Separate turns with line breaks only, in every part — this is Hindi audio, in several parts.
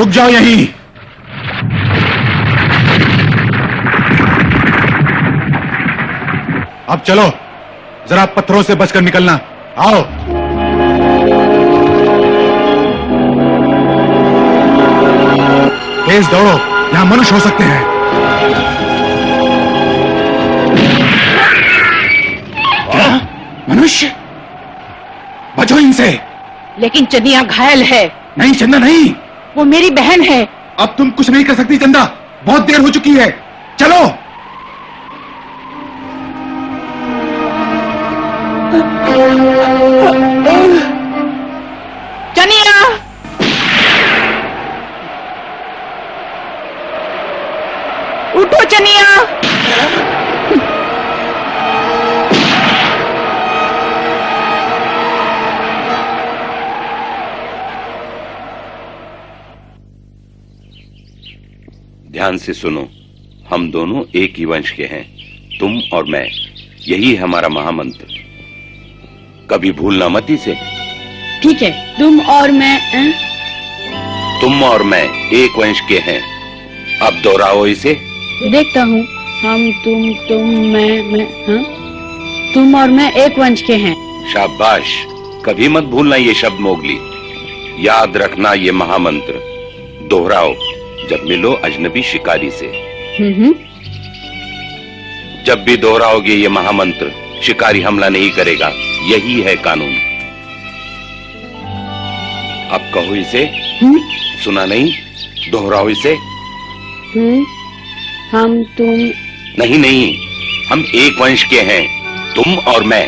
रुक जाओ यहीं। अब चलो, जरा पत्थरों से बचकर निकलना। आओ। तेज दौड़ो, यहां मनुष्य हो सकते हैं। क्या? मनुष्य? बचो इनसे।
लेकिन चंदिया घायल है।
नहीं चंदा नहीं,
वो मेरी बहन है।
अब तुम कुछ नहीं कर सकती चंदा, बहुत देर हो चुकी है। चलो।
चनिया, उठो चनिया।
ध्यान से सुनो, हम दोनों एक ही वंश के हैं, तुम और मैं। यही है हमारा महामंत्र, कभी भूलना मत इसे।
ठीक है, तुम और मैं।
तुम और मैं एक वंश के हैं, अब दोहराओ इसे।
देखता हूँ। हम तुम मैं। हाँ? तुम और मैं एक वंश के हैं।
शाबाश, कभी मत भूलना ये शब्द मोगली। याद रखना ये महामंत्र, दोहराओ जब मिलो अजनबी शिकारी से। जब भी दोहराओगे ये महामंत्र, शिकारी हमला नहीं करेगा, यही है कानून। अब कहो इसे। सुना नहीं? दोहराओ इसे।
हम तुम।
नहीं, हम एक वंश के हैं, तुम और मैं।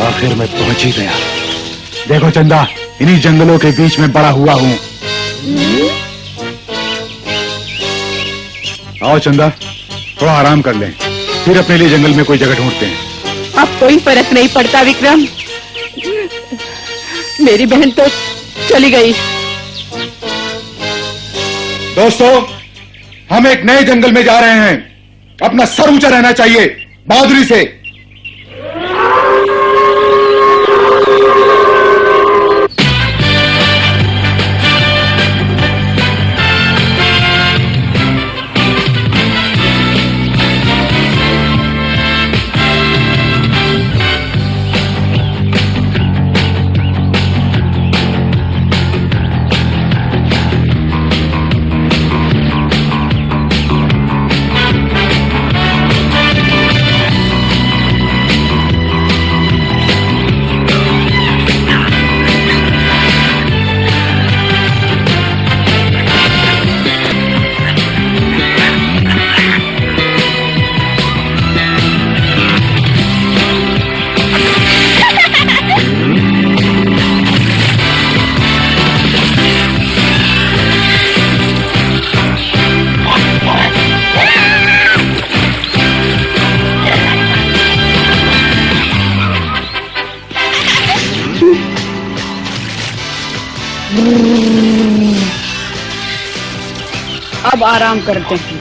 आखिर मैं पहुंच ही गया। देखो चंदा, इन्हीं जंगलों के बीच में बड़ा हुआ हूं। आओ चंदा, थोड़ा आराम कर लें, फिर अपने लिए जंगल में कोई जगह ढूंढते हैं।
अब कोई फर्क नहीं पड़ता विक्रम, मेरी बहन तो चली गई।
दोस्तों, हम एक नए जंगल में जा रहे हैं। अपना सर ऊंचा रहना चाहिए, बहादुरी से।
अब आराम करते हैं।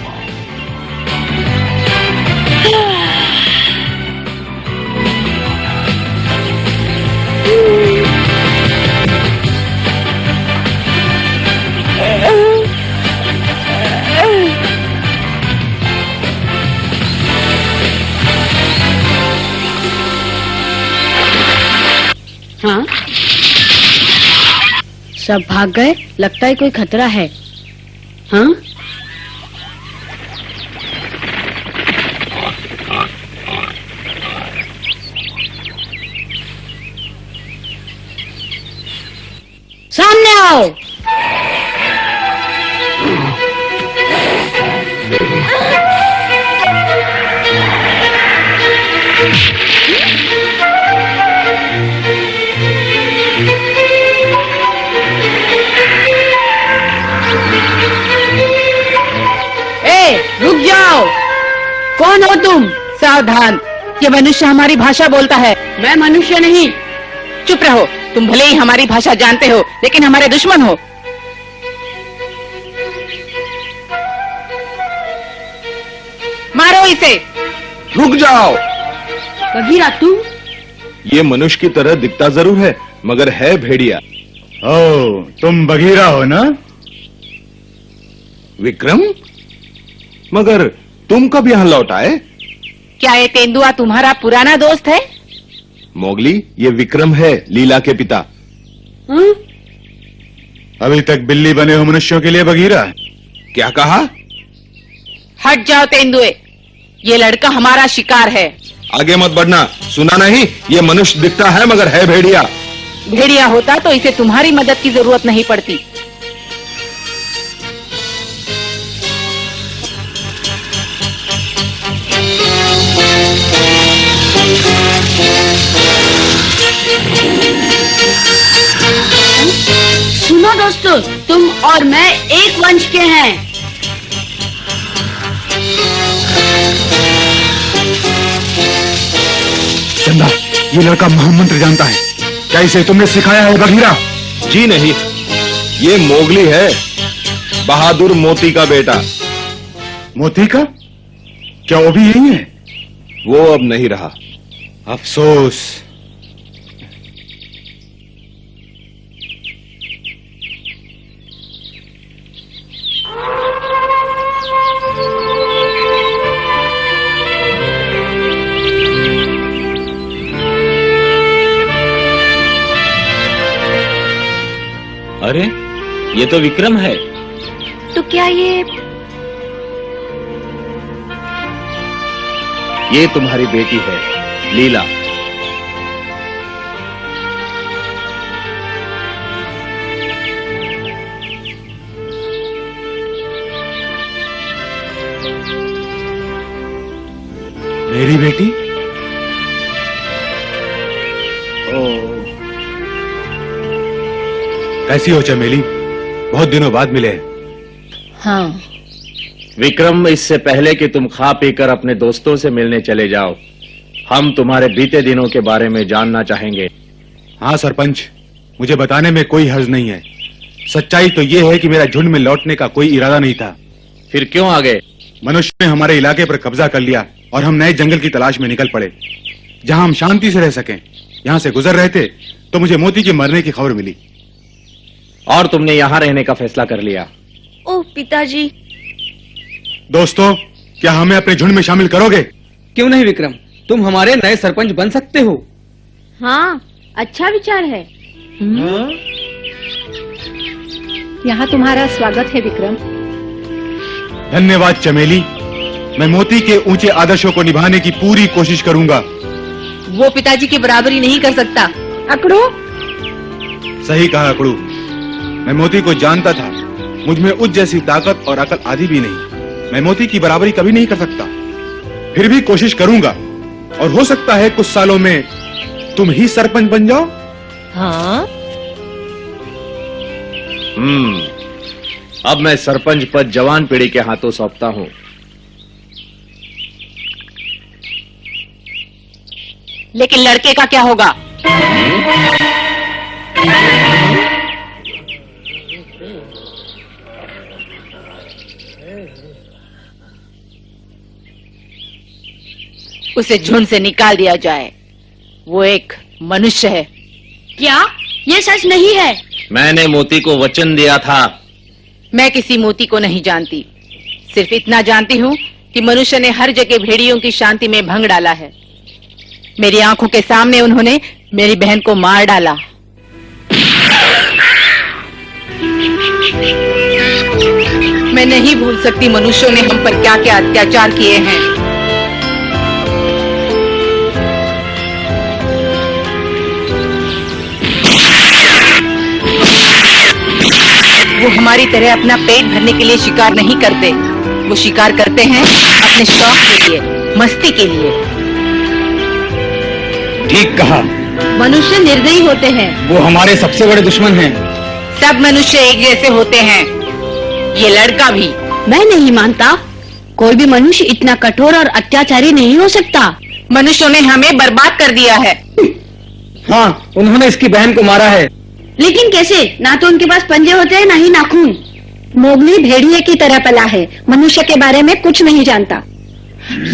हाँ, सब भाग गए। लगता है कोई खतरा है। हाँ? सामने आओ। रुक जाओ। कौन हो तुम? सावधान,
ये मनुष्य हमारी भाषा बोलता है।
मैं मनुष्य नहीं।
चुप रहो, तुम भले ही हमारी भाषा जानते हो लेकिन हमारे दुश्मन हो। मारो इसे।
रुक जाओ।
बघीरा तू?
ये मनुष्य की तरह दिखता जरूर है मगर है भेड़िया।
ओ, तुम बघीरा हो ना?
विक्रम, मगर तुम कब यहां लौट आए?
क्या ये तेंदुआ तुम्हारा पुराना दोस्त है?
मोगली, ये विक्रम है, लीला के पिता।
हाँ?
अभी तक बिल्ली बने हो मनुष्यों के लिए बघीरा?
क्या कहा?
हट जाओ तेंदुए, ये लड़का हमारा शिकार है।
आगे मत बढ़ना, सुना नहीं? ये मनुष्य दिखता है मगर है भेड़िया।
भेड़िया होता तो इसे तुम्हारी मदद की जरूरत नहीं पड़ती।
सुनो दोस्तों, तुम और मैं एक वंश के हैं।
चंदा, ये लड़का महामंत्र जानता है। क्या इसे तुमने सिखाया है बघीरा?
जी नहीं, ये मोगली है, बहादुर मोती का बेटा।
मोती का? क्या वो भी यही है?
वो अब नहीं रहा।
अफसोस।
अरे, ये तो विक्रम है।
तो क्या
ये तुम्हारी बेटी है, लीला।
मेरी बेटी? कैसी हो चमेली? बहुत दिनों बाद मिले हैं।
हाँ।
विक्रम, इससे पहले कि तुम खा पीकर अपने दोस्तों से मिलने चले जाओ, हम तुम्हारे बीते दिनों के बारे में जानना चाहेंगे।
हाँ सरपंच, मुझे बताने में कोई हर्ज नहीं है। सच्चाई तो ये है कि मेरा झुंड में लौटने का कोई इरादा नहीं था।
फिर क्यों आ गए?
मनुष्य ने हमारे इलाके पर कब्जा कर लिया और हम नए जंगल की तलाश में निकल पड़े, जहां हम शांति से रह सकें। यहां से गुजर रहे थे तो मुझे मोती के मरने की खबर मिली।
और तुमने यहाँ रहने का फैसला कर लिया?
ओह पिताजी।
दोस्तों, क्या हमें अपने झुंड में शामिल करोगे?
क्यों नहीं विक्रम, तुम हमारे नए सरपंच बन सकते हो।
हाँ, अच्छा विचार है।
यहाँ तुम्हारा स्वागत है विक्रम।
धन्यवाद चमेली। मैं मोती के ऊंचे आदर्शों को निभाने की पूरी कोशिश करूंगा।
वो पिताजी की बराबरी नहीं कर सकता। अकड़ू।
सही कहा अकड़ू। मैं मोती को जानता था। मुझ में उस जैसी ताकत और अकल आदि भी नहीं। मैं मोती की बराबरी कभी नहीं कर सकता। फिर भी कोशिश करूंगा और हो सकता है कुछ सालों में तुम ही सरपंच बन जाओ।
हाँ?
अब मैं सरपंच पद जवान पीढ़ी के हाथों सौंपता हूँ।
लेकिन लड़के का क्या होगा? उसे झुंड से निकाल दिया जाए। वो एक मनुष्य है।
क्या ये सच नहीं है?
मैंने मोती को वचन दिया था।
मैं किसी मोती को नहीं जानती, सिर्फ इतना जानती हूँ कि मनुष्य ने हर जगह भेड़ियों की शांति में भंग डाला है। मेरी आंखों के सामने उन्होंने मेरी बहन को मार डाला। मैं नहीं भूल सकती मनुष्यों ने हम पर क्या क्या अत्याचार किए हैं। वो हमारी तरह अपना पेट भरने के लिए शिकार नहीं करते। वो शिकार करते हैं अपने शौक के लिए, मस्ती के लिए।
ठीक कहा।
मनुष्य निर्दयी होते हैं।
वो हमारे सबसे बड़े दुश्मन हैं।
सब मनुष्य एक जैसे होते हैं, ये लड़का भी।
मैं नहीं मानता। कोई भी मनुष्य इतना कठोर और अत्याचारी नहीं हो सकता।
मनुष्यों ने हमें बर्बाद कर दिया है।
हाँ, उन्होंने इसकी बहन को मारा है।
लेकिन कैसे? ना तो उनके पास पंजे होते हैं, ना ही नाखून। मोगली भेड़िए की तरह पला है, मनुष्य के बारे में कुछ नहीं जानता।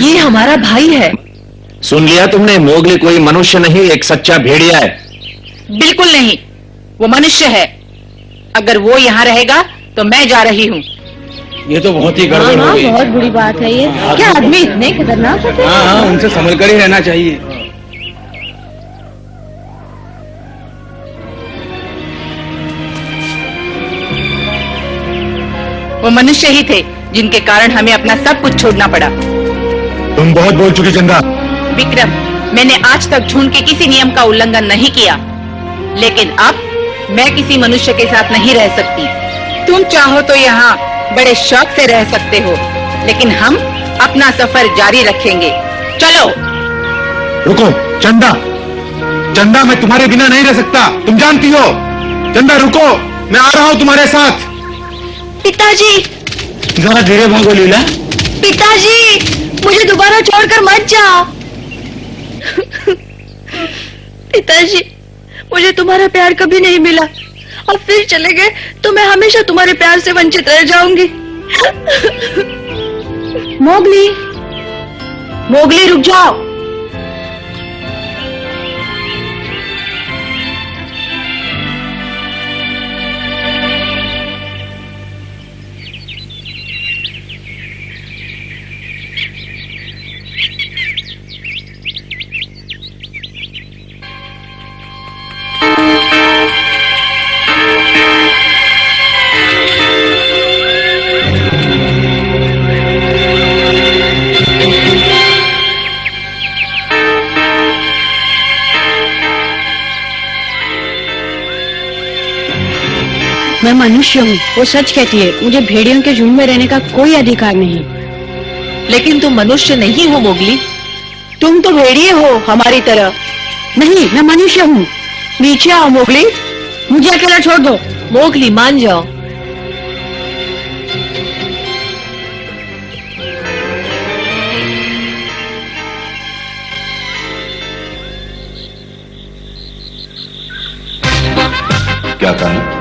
ये हमारा भाई है।
सुन लिया तुमने, मोगली कोई मनुष्य नहीं, एक सच्चा भेड़िया है।
बिल्कुल नहीं, वो मनुष्य है। अगर वो यहाँ रहेगा तो मैं जा रही हूँ।
ये तो बहुत ही गड़बड़ हो गई।
बहुत बुरी बात है ये। क्या आदमी इतने खतरनाक होते हैं?
हाँ, उनसे संभल कर ही रहना चाहिए।
वो मनुष्य ही थे जिनके कारण हमें अपना सब कुछ छोड़ना पड़ा।
तुम बहुत बोल चुकी चंदा।
विक्रम, मैंने आज तक झुंड के किसी नियम का उल्लंघन नहीं किया, लेकिन अब मैं किसी मनुष्य के साथ नहीं रह सकती। तुम चाहो तो यहाँ बड़े शौक से रह सकते हो, लेकिन हम अपना सफर जारी रखेंगे। चलो।
रुको चंदा, चंदा मैं तुम्हारे बिना नहीं रह सकता, तुम जानती हो। चंदा रुको, मैं आ रहा हूँ तुम्हारे साथ।
पिताजी,
जरा धीरे भागो लीला।
पिताजी, मुझे दोबारा छोड़कर मत जाओ। पिताजी, मुझे तुम्हारा प्यार कभी नहीं मिला, और फिर चले गए तो मैं हमेशा तुम्हारे प्यार से वंचित रह जाऊंगी। मोगली, मोगली रुक जाओ। मैं मनुष्य हूँ, वो सच कहती है। मुझे भेड़ियों के झुंड में रहने का कोई अधिकार नहीं।
लेकिन तुम मनुष्य नहीं हो मोगली, तुम तो भेड़िए हो हमारी तरह।
नहीं, मैं मनुष्य हूँ।
नीचे आओ मोगली।
मुझे अकेला छोड़ दो।
मोगली मान जाओ।
क्या कहा?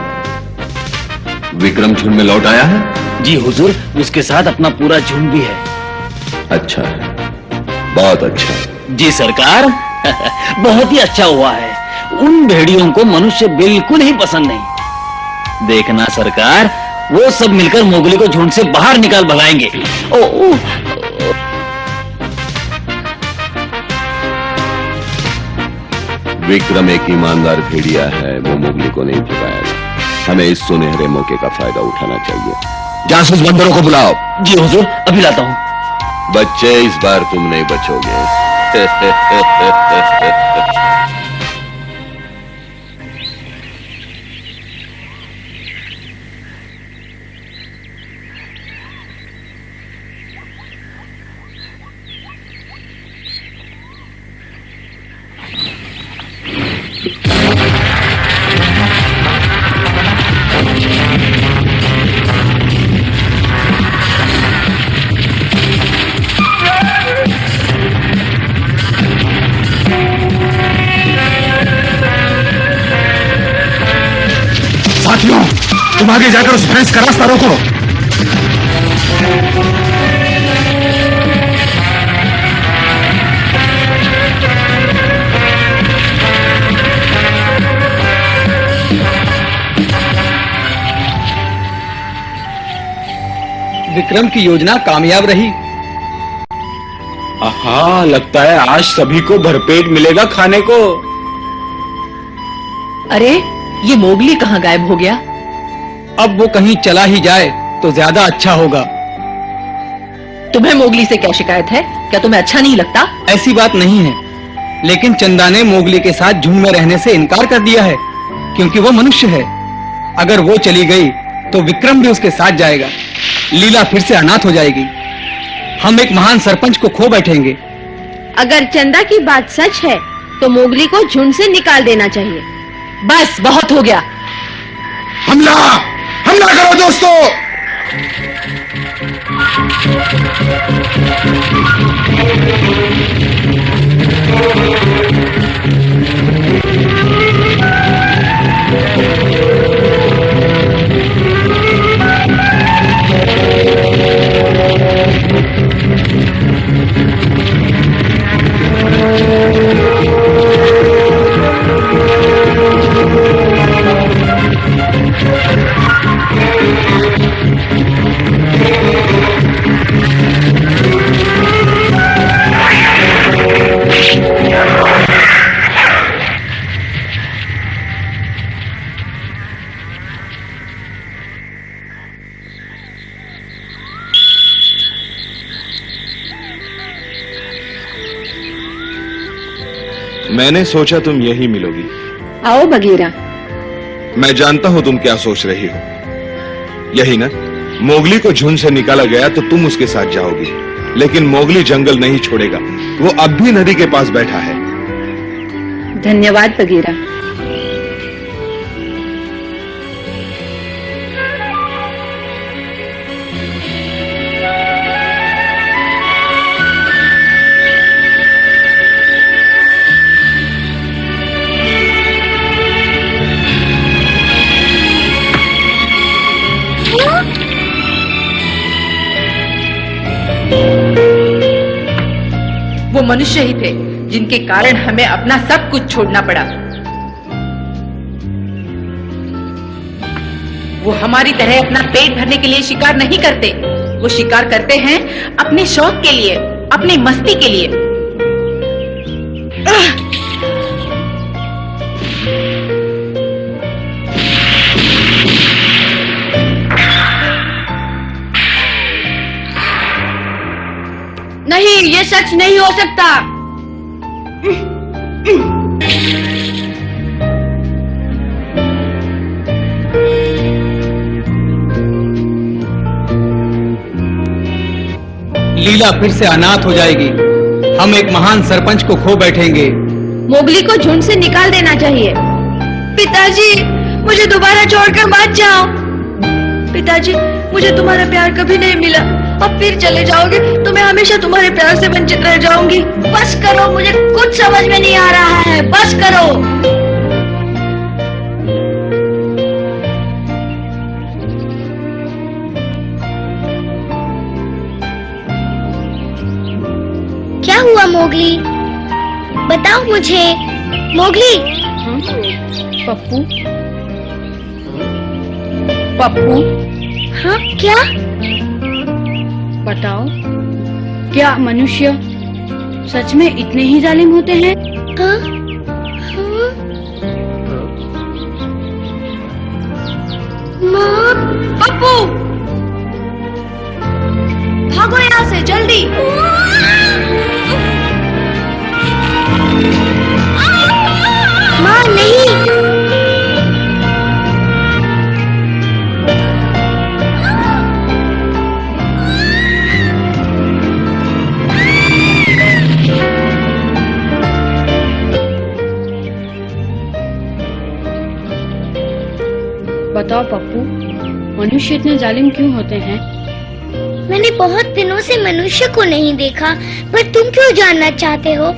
विक्रम झुंड में लौट आया है?
जी हुजूर, उसके साथ अपना पूरा झुंड भी है।
अच्छा है, बहुत अच्छा।
जी सरकार, बहुत ही अच्छा हुआ है। उन भेड़ियों को मनुष्य बिल्कुल ही पसंद नहीं। देखना सरकार, वो सब मिलकर मोगली को झुंड से बाहर निकाल भगाएंगे। ओ,
विक्रम एक ईमानदार भेड़िया है, वो मोगली को नहीं भगाएगा। हमें इस सुनहरे मौके का फायदा उठाना चाहिए।
जासूस बंदरों को बुलाओ।
जी हुजूर, अभी लाता हूँ।
बच्चे, इस बार तुम नहीं बचोगे।
साथियों, तुम आगे जाकर उस भैंस का रास्ता रोको।
विक्रम की योजना कामयाब रही।
हाँ, लगता है आज सभी को भरपेट मिलेगा खाने को।
अरे, ये मोगली कहाँ गायब हो गया?
अब वो कहीं चला ही जाए तो ज्यादा अच्छा होगा।
तुम्हें मोगली से क्या शिकायत है? क्या तुम्हें अच्छा नहीं लगता?
ऐसी बात नहीं है, लेकिन चंदा ने मोगली के साथ झुंड में रहने से इनकार कर दिया है, क्योंकि वो मनुष्य है। अगर वो चली गई तो विक्रम भी उसके साथ जाएगा। लीला फिर से अनाथ हो जाएगी। हम एक महान सरपंच को खो बैठेंगे।
अगर चंदा की बात सच है तो मोगली को झुंड से निकाल देना चाहिए।
बस बहुत हो गया।
हमला, हमला करो दोस्तों।
मैंने सोचा तुम यही मिलोगी।
आओ बगीरा।
मैं जानता हूं तुम क्या सोच रही हो। यही ना, मोगली को झुंड से निकाला गया तो तुम उसके साथ जाओगी, लेकिन मोगली जंगल नहीं छोड़ेगा। वो अब भी नदी के पास बैठा है।
धन्यवाद बगीरा। वो मनुष्य ही थे जिनके कारण हमें अपना सब कुछ छोड़ना पड़ा। वो हमारी तरह अपना पेट भरने के लिए शिकार नहीं करते। वो शिकार करते हैं अपने शौक के लिए, अपनी मस्ती के लिए।
नहीं, ये सच नहीं हो सकता।
लीला फिर से अनाथ हो जाएगी। हम एक महान सरपंच को खो बैठेंगे।
मोगली को झुंड से निकाल देना चाहिए। पिताजी, मुझे दोबारा छोड़कर मत जाओ। पिताजी, मुझे तुम्हारा प्यार कभी नहीं मिला। अब फिर चले जाओगे तो मैं हमेशा तुम्हारे प्यार से वंचित रह जाऊंगी। बस करो, मुझे कुछ समझ में नहीं आ रहा है। बस करो।
क्या हुआ मोगली? बताओ मुझे। मोगली।
पप्पू, पप्पू।
हाँ, क्या?
बताओ, क्या मनुष्य सच में इतने ही जालिम होते हैं?
हाँ? हाँ? माँ,
पप्पू, भागो यहाँ से जल्दी।
माँ नहीं।
बताओ पप्पू, मनुष्य इतने जालिम क्यों होते हैं?
मैंने बहुत दिनों से मनुष्य को नहीं देखा, पर तुम क्यों जानना चाहते हो?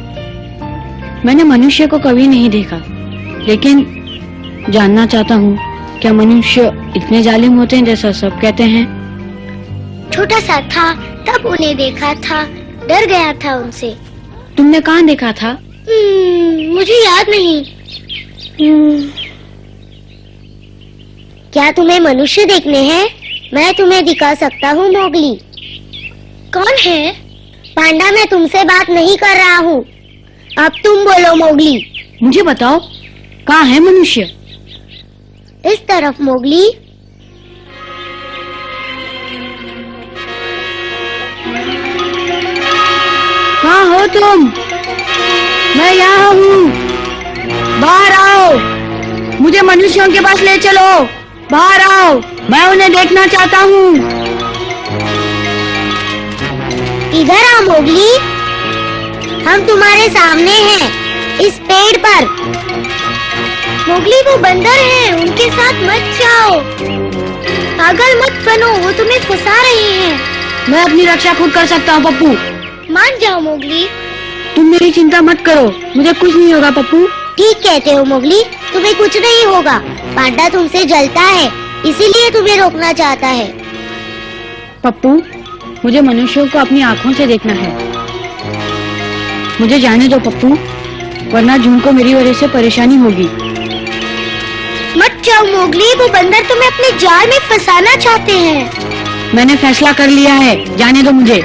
मैंने मनुष्य को कभी नहीं देखा, लेकिन जानना चाहता हूँ, क्या मनुष्य इतने जालिम होते हैं जैसा सब कहते हैं?
छोटा सा था तब उन्हें देखा था, डर गया था उनसे।
तुमने कहाँ देखा था?
मुझे याद नहीं। क्या तुम्हें मनुष्य देखने हैं? मैं तुम्हें दिखा सकता हूँ मोगली। कौन है? पांडा, मैं तुमसे बात नहीं कर रहा हूँ। अब तुम बोलो मोगली।
मुझे बताओ, कहाँ है मनुष्य?
इस तरफ मोगली।
कहाँ हो तुम? मैं यहाँ हूँ। बाहर आओ। मुझे मनुष्यों के पास ले चलो। बाहर आओ, मैं उन्हें देखना चाहता हूँ।
इधर आओ मोगली। हम तुम्हारे सामने हैं, इस पेड़ पर। मोगली, वो बंदर हैं, उनके साथ मत जाओ। पागल मत बनो, वो तुम्हें फंसा रहे हैं।
मैं अपनी रक्षा खुद कर सकता हूँ पप्पू।
मान जाओ मोगली,
तुम मेरी चिंता मत करो, मुझे कुछ नहीं होगा पप्पू।
ठीक कहते हो मोगली, तुम्हें कुछ नहीं होगा। पांडा तुमसे जलता है, इसीलिए तुम्हें रोकना चाहता है।
पप्पू, मुझे मनुष्यों को अपनी आँखों से देखना है। मुझे जाने दो पप्पू, वरना जून को मेरी वजह से परेशानी होगी।
मत जाओ मोगली, वो बंदर तुम्हें अपने जाल में फंसाना चाहते हैं।
मैंने फैसला कर लिया है, जाने दो मुझे।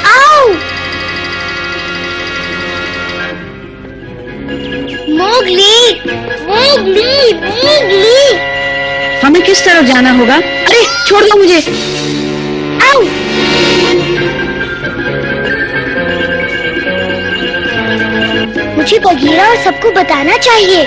आओ मोगली, मोगली, मोगली।
हमें किस तरफ जाना होगा? अरे छोड़ दो मुझे।
आओ मुझे बगीरा और सबको बताना चाहिए।